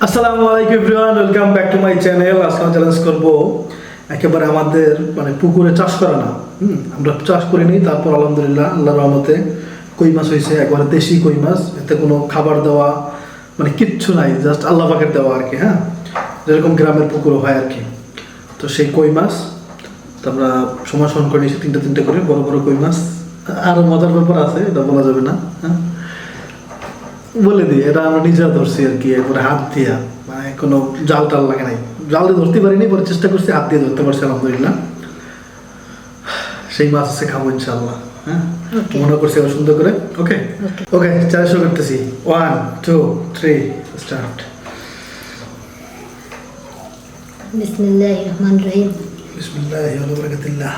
আসসালামু আলাইকুম everyone, welcome back to my channel. আজকে আমি চ্যালেঞ্জ করব একেবারে আমাদের পুকুরে চাষ করা না। আমরা চাষ করিনি, তারপর আলহামদুলিল্লাহ আল্লাহর রহমতে কই মাছ হয়েছে, একবারে দেশি কই মাছ। এতে কোনো খাবার দেওয়া কিচ্ছু নাই, জাস্ট আল্লাহ পাকের দেওয়া আর কি। হ্যাঁ, যেরকম গ্রামের পুকুরও হয় আর কি। তো সেই কই মাছ তো আমরা সমাসন করে নিয়েছি, তিনটে তিনটে করে বড় বড় কই মাছ। আরও মজার ব্যাপার আছে, এটা বলা যাবে না। হ্যাঁ, বলে দিই, এটা আমরা নিজেরা ধরছি আর কি, একবারে হাত দিয়া, কোনো জাল টাল লাগে নাই। জাল দিয়ে ধরতে পারিনি, পরে চেষ্টা করছি, হাত দিয়ে ধরতে পারছি আলহামদুলিল্লাহ। সেই মাছ আছে, খাবো ইনশাল্লাহ। হ্যাঁ, মনে করছি আবার সুন্দর করে। ওকে ওকে, চার শুরু করতেছি। 1 2 3 স্টার্ট। বিসমিল্লাহির রহমানির রহিম। বিসমিল্লাহি ওয়া বারাকাতুল্লাহ।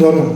গরম।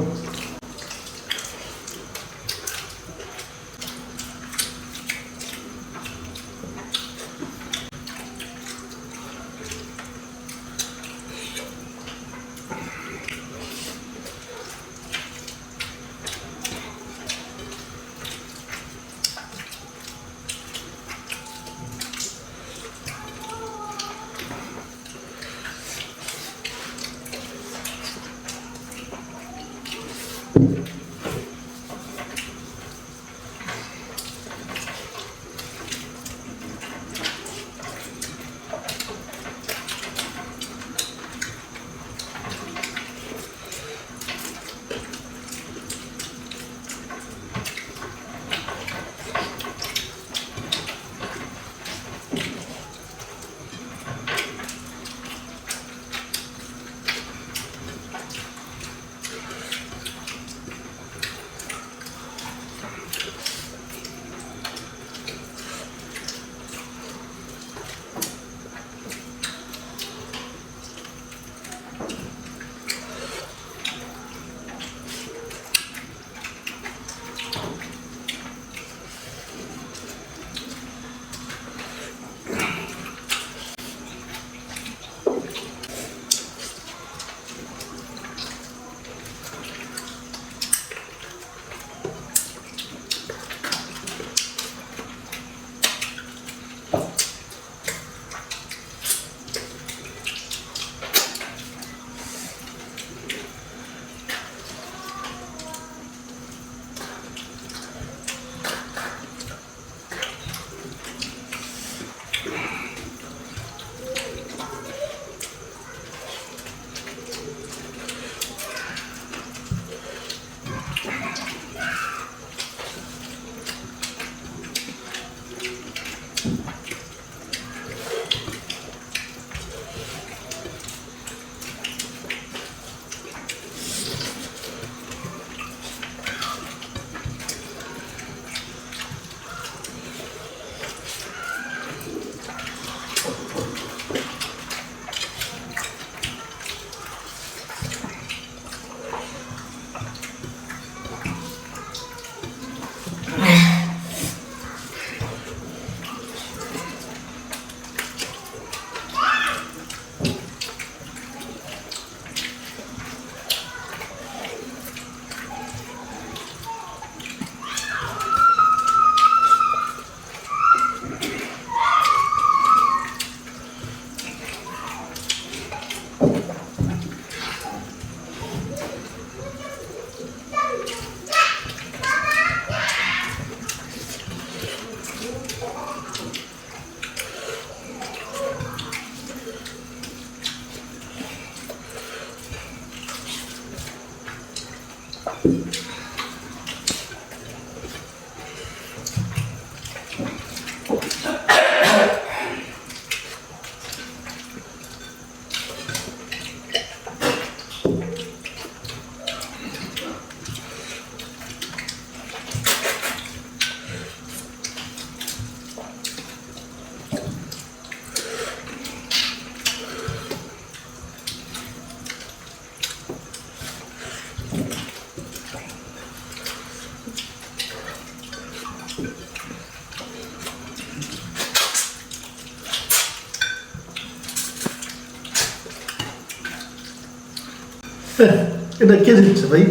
এটা কে দিচ্ছে ভাই?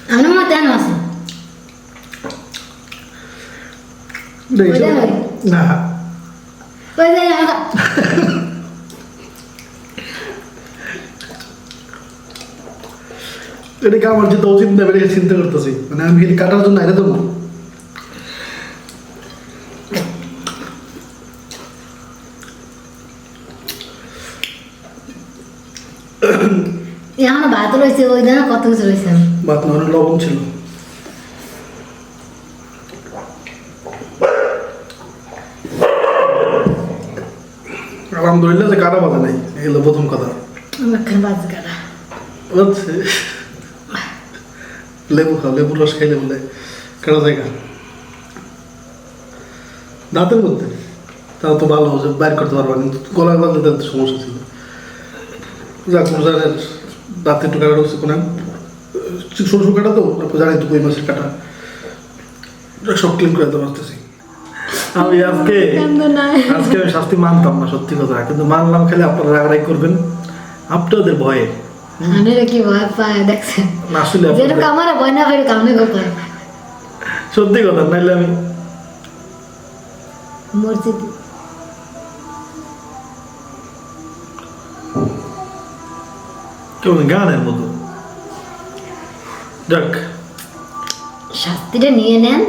আমার মতে কেন আছে না ওই যে আমার এটাকে আমার যেতে উচিত না বেড়ে চিন্তা করতেছি মানে আমি এটি কাটার জন্য এনে দেবো এখন ভাত রয়েছে ওই দিন কত কিছু রয়েছে ভাত না অনেক লবণ ছিল আলহামদুলিল্লাহ যে কাটা বাজে নাই এগুলো প্রথম কথা আমার খান বাজ কাটা হচ্ছে লেবু খাও লেবুর রস খাইলে বলে কাটা জায়গা দাঁতের মধ্যে তাও তো ভালো যে বাইর করতে পারবা কিন্তু গলার বাজলে তার সমস্যা ছিল যাক মোজারের দাঁতে একটু কাটা ঢুকছে কোনো সরষু কাটা তো তারপর জানি তো কই মাছের কাটা সব ক্লিন করে দিতে পারতেছি আমি আজকে আজকে আমি শাস্তি মানতাম না সত্যি কথা কিন্তু মানলাম খালি আপনারা রাগারাগি করবেন আপনাদের ভয়ে আনেরে কি ভয় পায় দেখছেন না আসলে যেরকম আমার ভয় না পাই কামনে করতে সত্যি কথা নাইলে আমি মসজিদ কেমন গানের মতো যাক শাস্তিটা নিয়ে নেন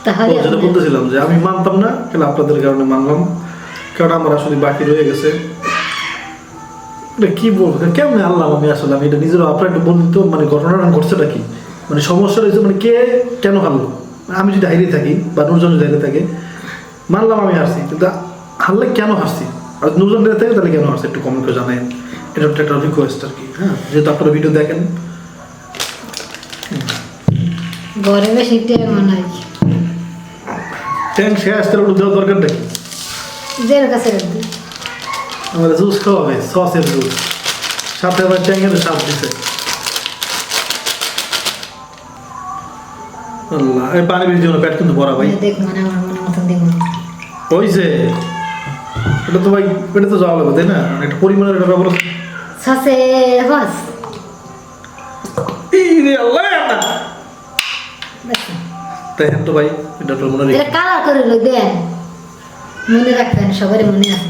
তাহলে যেটা আপনার- বলতেছিলাম যে আমি মানতাম না কেন আপনাদের কারণে মানলাম কারণ আমার আসলে বাকি রয়ে গেছে এটা কি বলবো কেমনে আনলাম আমি আসলে আমি এটা নিজেরও আপনার একটু বলুন তো মানে ঘটনাটা ঘটছেটা কি মানে সমস্যা রয়েছে মানে কে কেন হারলো আমি যদি হারিয়ে থাকি বা নুরজন যদি হারিয়ে থাকে মানলাম আমি হারছি কিন্তু হারলে কেন হারছি আর নুরজন হারিয়ে থাকে তাহলে কেন হারছি একটু কমেন্ট করে জানেন এটা একটা রিকোয়েস্ট আর কি হ্যাঁ যেহেতু আপনারা ভিডিও দেখেন গরমে শীতে মনে হয় ট্যাঙ্ক শেষ তার উপর দেওয়ার দরকারটা কি জের কাছে রাখবি আমাদের জুস খাওয়াবে সসের জুস সাথে আবার ট্যাঙ্গের স্বাদ দিছে আল্লাহ এই পানি বেশি জন্য পেট কিন্তু ভরা ভাই দেখ মানে আমার মনে মতন দিব ওই যে এটা তো ভাই পেটে তো যাওয়া লাগবে তাই না একটা পরিমাণের একটা ব্যাপার আছে। সসে হস এই রে আল্লাহ আল্লাহ। দেখছেন তাই হ্যাঁ তো ভাই এটা তো মনে এটা রেখে কালার করে লোক দেন মনে রাখবেন সবারই মনে আছে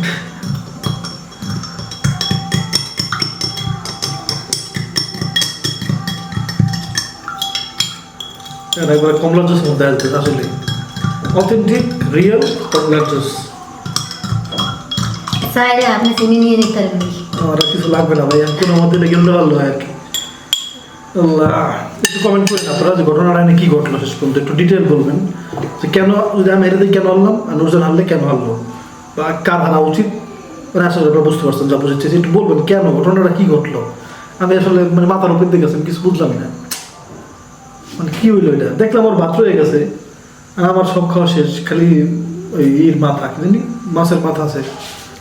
একবার কমলা জুস মধ্যে আসবে আসলে অথেন্টিক রিয়েল কমলা জুস চাইলে আপনি চিনি নিয়ে নিতে পারবেন আমার আর কিছু লাগবে না ভাই আমি কোনো মতে লেগে ভালো হয় আর কি আল্লাহ একটু কমেন্ট করেন আপনারা যে ঘটনাটা নিয়ে কী ঘটলো শেষ পর্যন্ত একটু ডিটেল বলবেন যে কেন যদি আমি হেরে দিই কেন হারলাম আর নুরজান হারলে কেন হারলো বা কার হারা উচিত মানে আসলে আপনারা বুঝতে পারছেন যা বুঝতে চাইছি একটু বলবেন কেন ঘটনাটা কী ঘটলো আমি আসলে মানে মাথার উপর দিয়ে গেছেন কিছু বুঝলাম না মানে কী হইলো এটা দেখলাম ওর ভাত রয়ে গেছে আর আমার সব খাওয়া শেষ খালি ওই ইর মাথা কি জানি মাছের মাথা আছে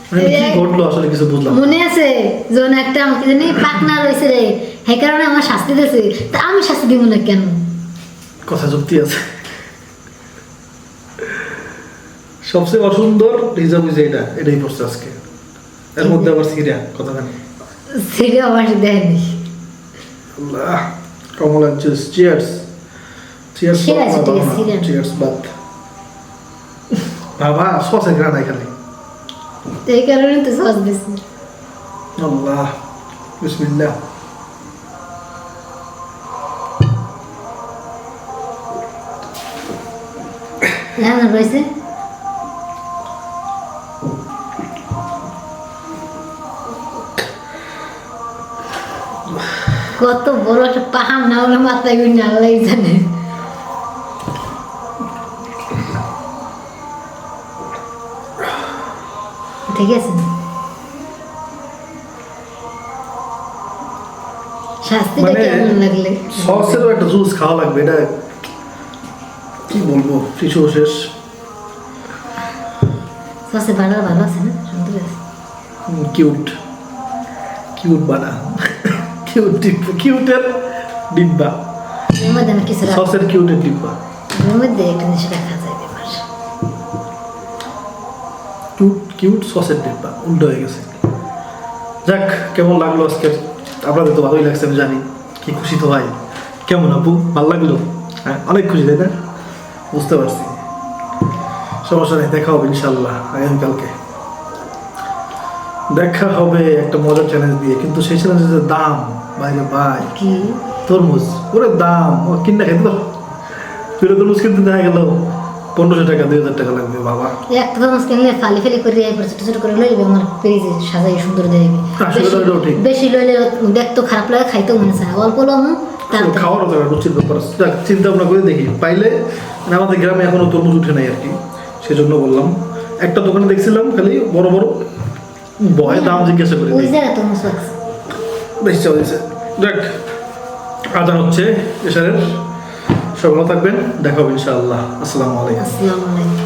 মানে কি ঘটলো আসলে কিছু বুঝলাম না। মনে আছে যখন একটা আমাকে জানি পাকনা রয়েছে রে সেই কারণে আমার শাস্তি দিয়েছে তা আমি শাস্তি দিব না কেন কথা যুক্তি আছে সবচেয়ে অসুন্দর রিজার্ভ এটা এটাই পড়ছে আজকে এর মধ্যে আবার সিরিয়া কথা জানি সেটা আমার দেয়নি আল্লাহ কমলা juice cheers cheers Cheers, cheers. Cheers বাত বাবা সসে গ্রান এখানে এই কারণে তো সস বেশি আল্লাহ বিসমিল্লাহ না রয়েছে কত বড় একটা পাহাড় না হলে মাথায় গুলি আল্লাহ জানে ঠিক আছে শাস্তিটা মানে কেমন লাগলে সসেরও একটা জুস খাওয়া লাগবে এটা কি বলবো শিশু শেষ সসে ভালো ভালো আছে না সুন্দর আছে কিউট কিউট বানা কিউট ডিব্বা কিউটের ডিব্বা এর মধ্যে আমি কিছু রাখবো সসের কিউটের ডিব্বা এর মধ্যে একটা জিনিস রাখা যায় ব্যাপার কিউট কিউট সসের ডিব্বা উল্টো হয়ে গেছে যাক কেমন লাগলো আজকে আপনাদের তো ভালোই লাগছে আমি জানি কি খুশি তো ভাই কেমন আপু, ভালো লাগলো? হ্যাঁ, অনেক খুশি তাই না? বুঝতে পারছি, সমস্যা নেই, দেখা হবে ইনশাল্লাহ আগামীকালকে। দেখা হবে একটা মজার চ্যালেঞ্জ দিয়ে, কিন্তু সেই চ্যালেঞ্জের দাম বাইরে ভাই, কি তরমুজ ওরে দাম, ও কিনা খেতে তো তুই তরমুজ কিনতে দেখা গেল 1500 টাকা 2000 টাকা লাগবে বাবা। একটা তরমুজ কিনলে ফালি ফালি করে এরপর ছোট ছোট করে লইবে, আমার পেজে সাজাই সুন্দর দেবে। আসলে এটাও ঠিক। বেশি লইলে দেখতে খারাপ লাগে, খাইতেও মনে চায়, অল্প লমু তার খাওয়ারও তো একটা রুচির ব্যাপার আছে। যাক, চিন্তা ভাবনা করে দেখি, পাইলে মানে আমাদের গ্রামে এখনো তরমুজ উঠে নাই আর কি, সেজন্য বললাম। একটা দোকানে দেখছিলাম খালি বড় বড়, ভয়ে দাম জিজ্ঞাসা করে ওই জায়গায় তরমুজ লাগছে। বেশি চাওয়া দিয়েছে। যাক, আজান হচ্ছে এশারের, সব ভালো থাকবেন, দেখা হবে ইনশাআল্লাহ। আসসালামু আলাইকুম। আসসালামু আলাইকুম।